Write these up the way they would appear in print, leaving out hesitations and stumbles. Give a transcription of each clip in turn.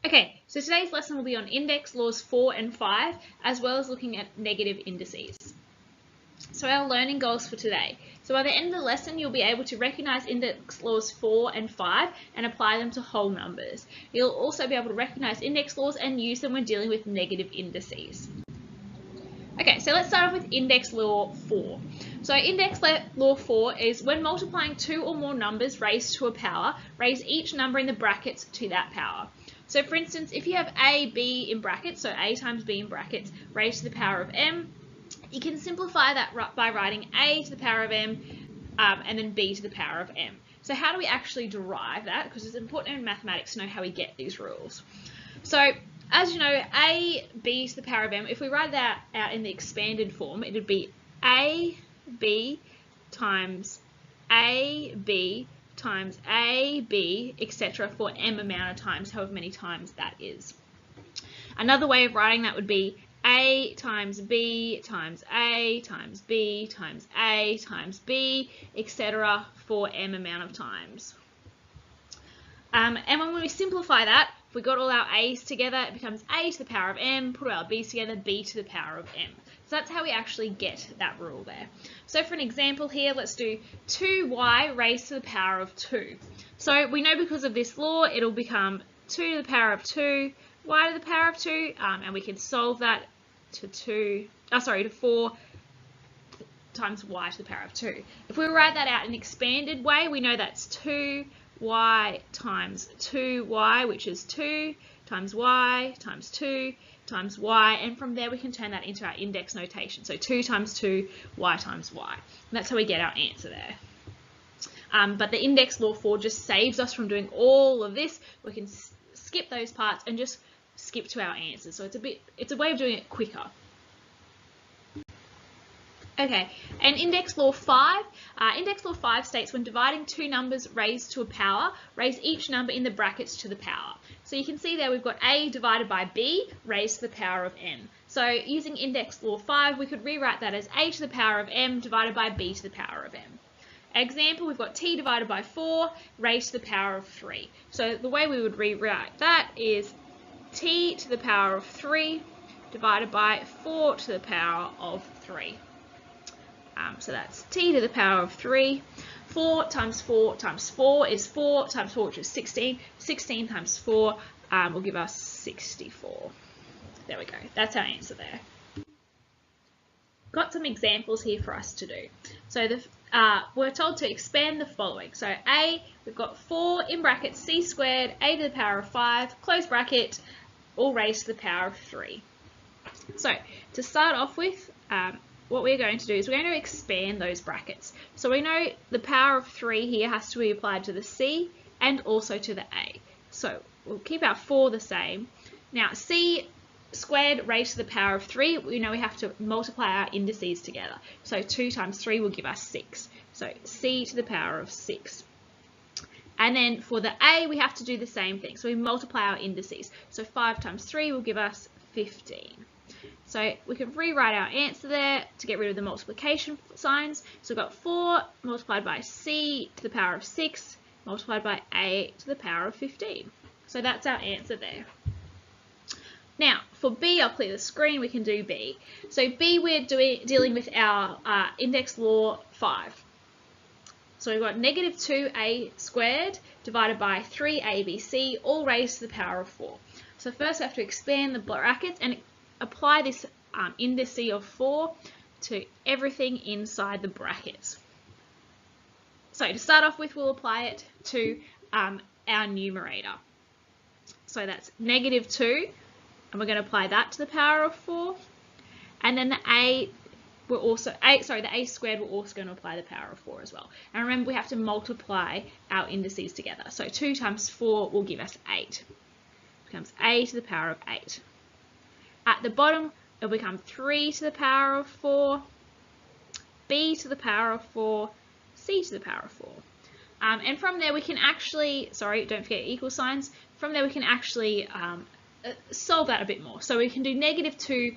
Okay, so today's lesson will be on index laws 4 and 5, as well as looking at negative indices. So our learning goals for today. So by the end of the lesson, you'll be able to recognize index laws 4 and 5 and apply them to whole numbers. You'll also be able to recognize index laws and use them when dealing with negative indices. Okay, so let's start off with index law 4. So index law 4 is when multiplying two or more numbers raised to a power, raise each number in the brackets to that power. So for instance, if you have a, b in brackets, so a times b in brackets, raised to the power of m, you can simplify that by writing a to the power of m and then b to the power of m. So how do we actually derive that? Because it's important in mathematics to know how we get these rules. So as you know, a, b to the power of m, if we write that out in the expanded form, it would be a, b times a, b times a, b, etc. for m amount of times, however many times that is. Another way of writing that would be a times b times a times b times a times b, etc. for m amount of times. And when we simplify that, if we got all our a's together, it becomes a to the power of m, put all our b's together, b to the power of m. So that's how we actually get that rule there. So for an example here, let's do 2y raised to the power of 2. So we know because of this law, it'll become 2 to the power of 2, y to the power of 2, and we can solve that to 4 times y to the power of 2. If we write that out in an expanded way, we know that's 2y times 2y, which is 2 times y times 2 times y, and from there we can turn that into our index notation. So 2 times 2, y times y. And that's how we get our answer there. But the index law 4 just saves us from doing all of this. We can skip those parts and just skip to our answers. So it's a way of doing it quicker. Okay, and index law 5. Index law 5 states when dividing two numbers raised to a power, raise each number in the brackets to the power. So you can see there we've got a divided by b raised to the power of m. So using index law 5, we could rewrite that as a to the power of m divided by b to the power of m. Example, we've got t divided by 4 raised to the power of 3. So the way we would rewrite that is t to the power of 3 divided by 4 to the power of 3. So that's t to the power of 3. 4 times 4 times 4 is 4 times 4, which is 16. 16 times 4 will give us 64. There we go. That's our answer there. Got some examples here for us to do. So we're told to expand the following. So a, we've got 4 in brackets c squared, a to the power of 5, close bracket, all raised to the power of 3. So to start off with, what we're going to do is we're going to expand those brackets. So we know the power of 3 here has to be applied to the c and also to the a. So we'll keep our 4 the same. Now c squared raised to the power of 3, we know we have to multiply our indices together. So 2 times 3 will give us 6. So c to the power of 6. And then for the a, we have to do the same thing. So we multiply our indices. So 5 times 3 will give us 15. So we can rewrite our answer there to get rid of the multiplication signs. So we've got 4 multiplied by c to the power of 6 multiplied by a to the power of 15. So that's our answer there. Now for b, I'll clear the screen, we can do b. So b, we're dealing with our index law 5. So we've got negative 2a squared divided by 3abc, all raised to the power of 4. So first we have to expand the brackets and apply this indice of 4 to everything inside the brackets. So to start off with, we'll apply it to our numerator. So that's negative 2, and we're going to apply that to the power of 4. And then the a squared, we're also going to apply the power of 4 as well. And remember, we have to multiply our indices together. So 2 times 4 will give us 8. It becomes a to the power of 8. At the bottom, it'll become 3 to the power of 4, b to the power of 4, c to the power of 4. And from there we can actually, don't forget equal signs, from there we can actually solve that a bit more. So we can do negative 2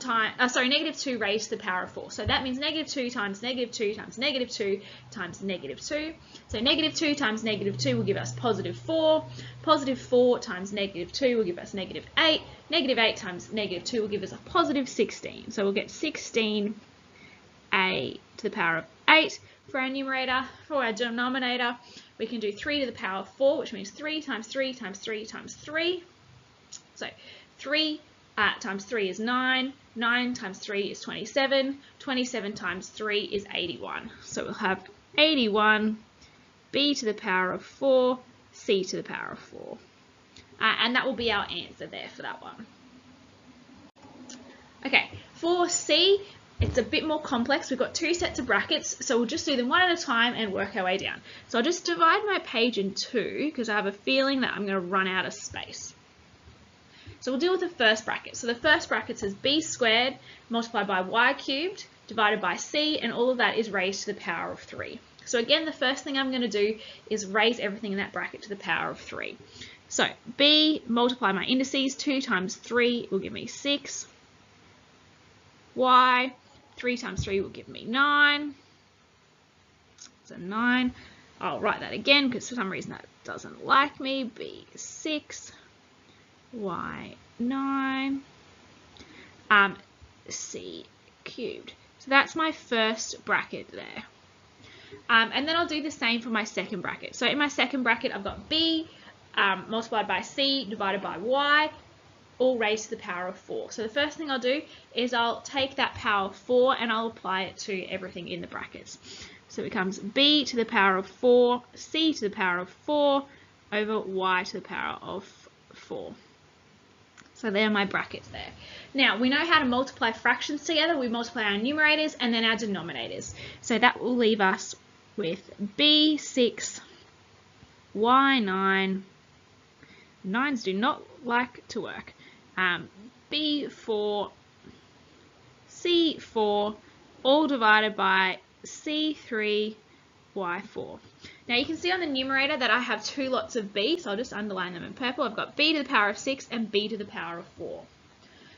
negative 2 raised to the power of 4. So that means negative 2 times negative 2 times negative 2 times negative 2. So negative 2 times negative 2 will give us positive 4. Positive 4 times negative 2 will give us negative 8. Negative 8 times negative 2 will give us a positive 16. So we'll get 16a to the power of 8 for our numerator. For our denominator, we can do 3 to the power of 4, which means 3 times 3 times 3 times 3. So 3 times 3 is 9. 9 times 3 is 27. 27 times 3 is 81. So we'll have 81 b to the power of 4, c to the power of 4. And that will be our answer there for that one. Okay, for C, it's a bit more complex. We've got 2 sets of brackets, so we'll just do them one at a time and work our way down. So I'll just divide my page in 2 because I have a feeling that I'm going to run out of space. So we'll deal with the first bracket. So the first bracket says b squared multiplied by y cubed divided by c, and all of that is raised to the power of 3. So again, the first thing I'm going to do is raise everything in that bracket to the power of 3. So b, multiply my indices, 2 times 3 will give me 6. Y, 3 times 3 will give me 9. So 9. I'll write that again because for some reason that doesn't like me. B is 6. Y 9. C cubed. So that's my first bracket there. And then I'll do the same for my second bracket. So in my second bracket, I've got b multiplied by c divided by y, all raised to the power of 4. So the first thing I'll do is I'll take that power of 4 and I'll apply it to everything in the brackets. So it becomes b to the power of 4, c to the power of 4 over y to the power of 4. So there are my brackets there. Now, we know how to multiply fractions together. We multiply our numerators and then our denominators. So that will leave us with b6, y9. 9s do not like to work. b4, c4, all divided by c3, y4. Now you can see on the numerator that I have 2 lots of b, so I'll just underline them in purple. I've got b to the power of 6 and b to the power of 4.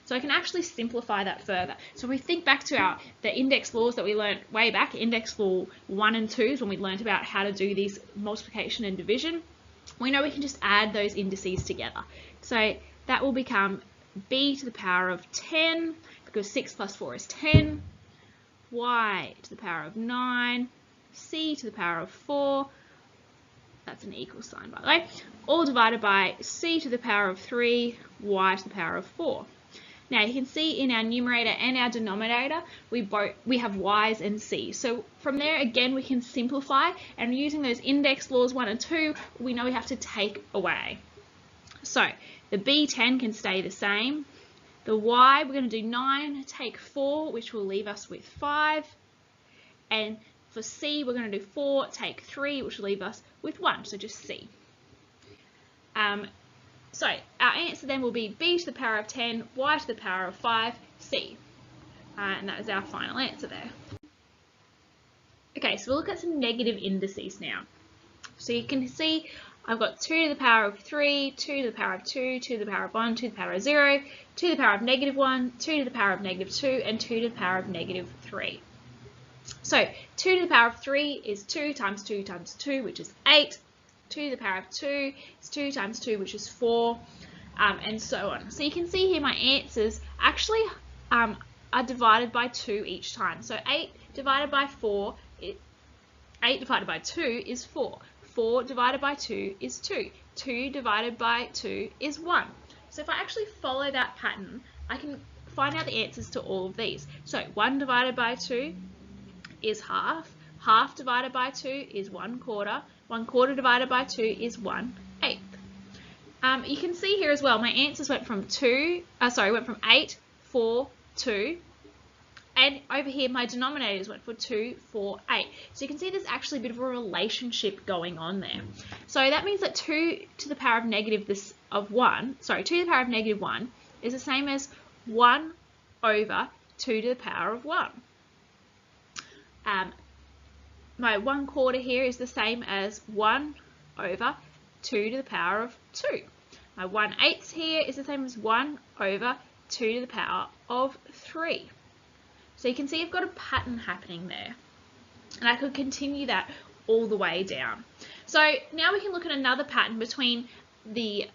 So I can actually simplify that further. So if we think back to the index laws that we learned way back, index law 1 and 2 is when we learned about how to do these multiplication and division. We know we can just add those indices together. So that will become b to the power of 10, because 6 plus 4 is 10, y to the power of 9, c to the power of 4, that's an equal sign by the way, all divided by c to the power of 3, y to the power of 4. Now you can see in our numerator and our denominator we have y's and c's. So from there again we can simplify, and using those index laws 1 and 2 we know we have to take away. So the b10 can stay the same. The y, we're going to do 9 take 4, which will leave us with 5. And for c we're going to do 4 take 3, which will leave us with 1, so just c. So our answer then will be b to the power of 10, y to the power of 5, c. And that is our final answer there. Okay, so we'll look at some negative indices now. So you can see I've got 2 to the power of 3, 2 to the power of 2, 2 to the power of 1, 2 to the power of 0, 2 to the power of negative 1, 2 to the power of negative 2, and 2 to the power of negative 3. So 2 to the power of 3 is 2 times 2 times 2, which is 8. 2 to the power of 2 is 2 times 2, which is 4, and so on. So you can see here my answers actually are divided by 2 each time. So 8 divided by 4, 8 divided by 2 is 4. 4 divided by 2 is 2. 2 divided by 2 is 1. So if I actually follow that pattern, I can find out the answers to all of these. So 1 divided by 2 is half. Half divided by 2 is 1/4. 1/4 divided by 2 is 1/8. You can see here as well, my answers went from 8, 4, 2. And over here, my denominators went for 2, 4, 8. So you can see there's actually a bit of a relationship going on there. So that means that 2 to the power of negative 1 is the same as 1 over 2 to the power of 1. My 1/4 here is the same as 1 over 2 to the power of 2. My 1/8 here is the same as 1 over 2 to the power of 3. So you can see I've got a pattern happening there. And I could continue that all the way down. So now we can look at another pattern between the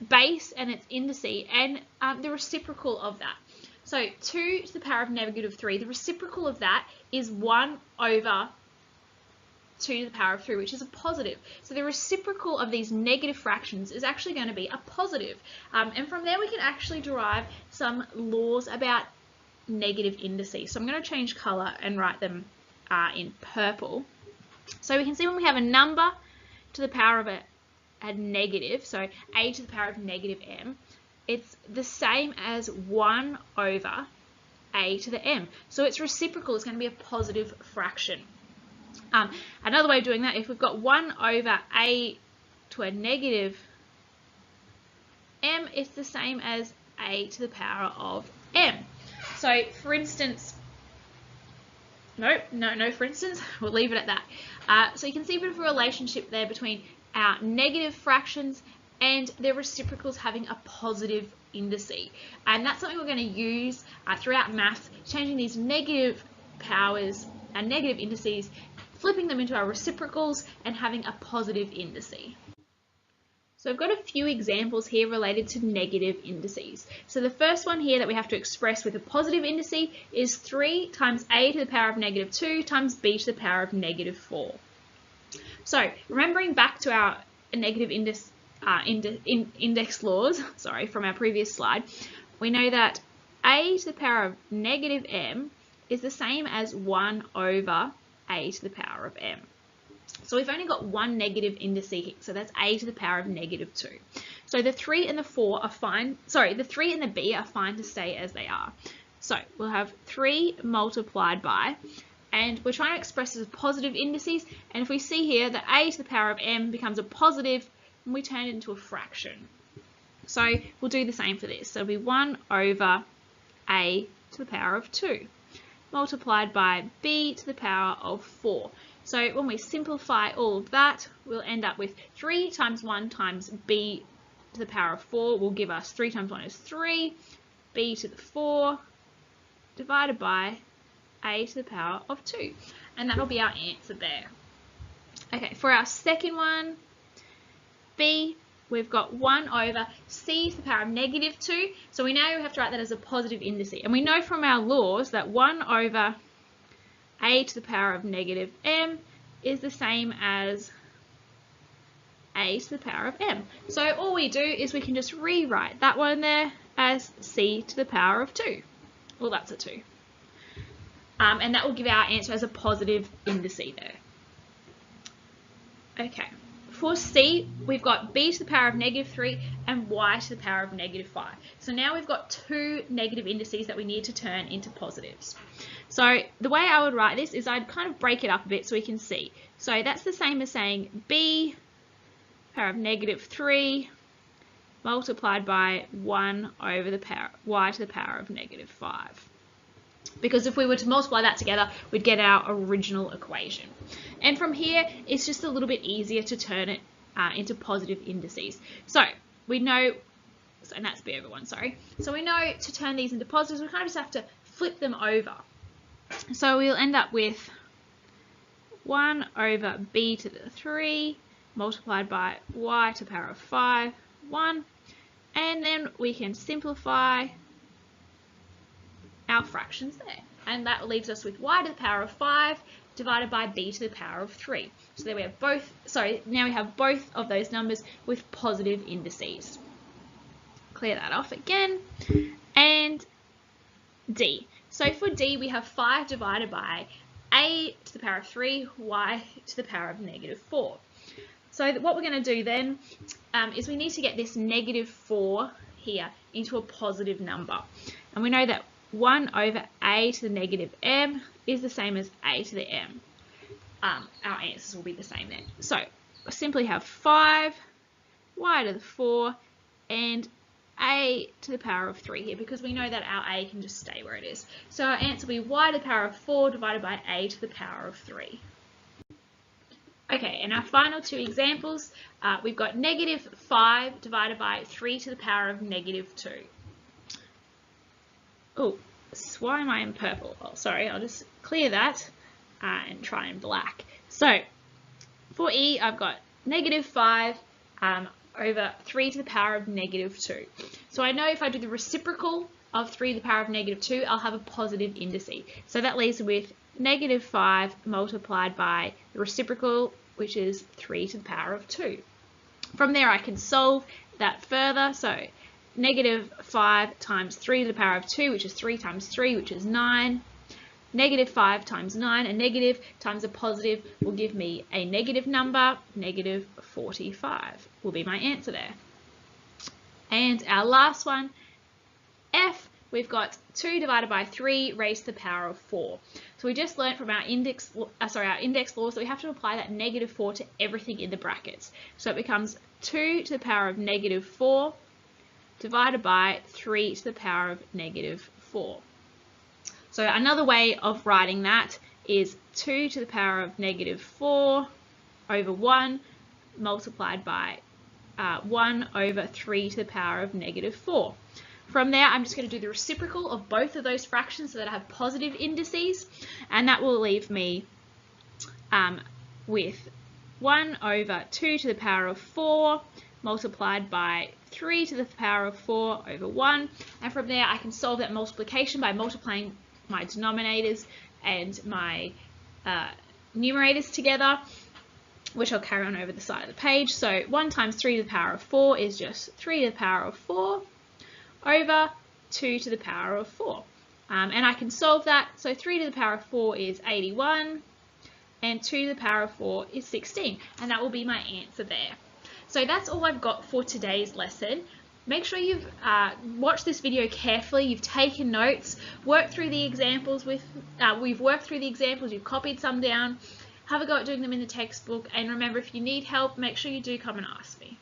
base and its indice and the reciprocal of that. So 2 to the power of negative 3, the reciprocal of that is 1 over 2 to the power of 3, which is a positive. So the reciprocal of these negative fractions is actually going to be a positive. And from there we can actually derive some laws about negative indices. So I'm going to change colour and write them in purple. So we can see when we have a number to the power of a negative, so a to the power of negative m, it's the same as 1 over a to the m. So its reciprocal is going to be a positive fraction. Another way of doing that, if we've got 1 over a to a negative m, it's the same as a to the power of m. So for instance, no, for instance, we'll leave it at that. So you can see a bit of a relationship there between our negative fractions and their reciprocals having a positive indice. And that's something we're going to use throughout maths, changing these negative powers and negative indices, flipping them into our reciprocals and having a positive indice. So I've got a few examples here related to negative indices. So the first one here that we have to express with a positive indice is 3 times a to the power of negative 2 times b to the power of negative 4. So remembering back to our negative index laws, from our previous slide, we know that a to the power of negative m is the same as 1 over a to the power of m. So we've only got one negative indice here, so that's a to the power of negative 2. So the 3 and the 4 are fine, the 3 and the b are fine to stay as they are. So we'll have 3 multiplied by, and we're trying to express this as positive indices, and if we see here that a to the power of m becomes a positive, and we turn it into a fraction. So we'll do the same for this. So it'll be 1 over a to the power of 2 multiplied by b to the power of 4. So when we simplify all of that, we'll end up with 3 times 1 times b to the power of 4 will give us 3 times 1 is 3, b to the 4 divided by a to the power of 2. And that'll be our answer there. Okay, for our second one, b, we've got 1 over c to the power of negative 2. So we now have to write that as a positive indice. And we know from our laws that 1 over a to the power of negative m is the same as a to the power of m. So all we do is we can just rewrite that one there as c to the power of 2. Well, that's a 2. And that will give our answer as a positive indice there. Okay. For c, we've got b to the power of negative 3 and y to the power of negative 5. So now we've got two negative indices that we need to turn into positives. So the way I would write this is I'd kind of break it up a bit so we can see. So that's the same as saying b power of negative 3 multiplied by 1 over the power y to the power of negative 5. Because if we were to multiply that together, we'd get our original equation. And from here, it's just a little bit easier to turn it into positive indices. So we know, and that's b over 1, sorry. So we know to turn these into positives, we kind of just have to flip them over. So we'll end up with 1 over b to the 3 multiplied by y to the power of 5, 1. And then we can simplify our fractions there, and that leaves us with y to the power of 5 divided by b to the power of 3. So there we have both, now we have both of those numbers with positive indices. Clear that off again. And d. So for d, we have 5 divided by a to the power of 3, y to the power of negative 4. So what we're going to do then is we need to get this negative 4 here into a positive number. And we know that 1 over a to the negative m is the same as a to the m. Our answers will be the same then. So we'll simply have 5 y to the 4 and a to the power of 3 here, because we know that our a can just stay where it is. So our answer will be y to the power of 4 divided by a to the power of 3. Okay, and our final two examples, we've got negative 5 divided by 3 to the power of negative 2. Oh, why am I in purple? Oh, sorry, I'll just clear that and try in black. So for E, I've got -5 over 3 to the power of -2. So I know if I do the reciprocal of 3 to the power of -2, I'll have a positive indice. So that leaves me with -5 multiplied by the reciprocal, which is 3 to the power of 2. From there, I can solve that further. So -5 times 3 to the power of 2, which is 3 times 3, which is 9. -5 times 9, a negative times a positive will give me a negative number. -45 will be my answer there. And our last one, F, we've got 2 divided by 3 raised to the power of 4. So we just learned from our index laws that we have to apply that -4 to everything in the brackets. So it becomes 2 to the power of -4 divided by 3 to the power of -4. So another way of writing that is 2 to the power of -4 over 1 multiplied by 1 over 3 to the power of -4. From there, I'm just going to do the reciprocal of both of those fractions so that I have positive indices, and that will leave me with 1 over 2 to the power of 4 multiplied by 3 to the power of 4 over 1, and from there I can solve that multiplication by multiplying my denominators and my numerators together, which I'll carry on over the side of the page. So 1 times 3 to the power of 4 is just 3 to the power of 4 over 2 to the power of 4. And I can solve that. So 3 to the power of 4 is 81, and 2 to the power of 4 is 16. And that will be my answer there. So that's all I've got for today's lesson. Make sure you've watched this video carefully, you've taken notes, worked through the examples we've worked through the examples, you've copied some down, have a go at doing them in the textbook, and remember, if you need help, make sure you do come and ask me.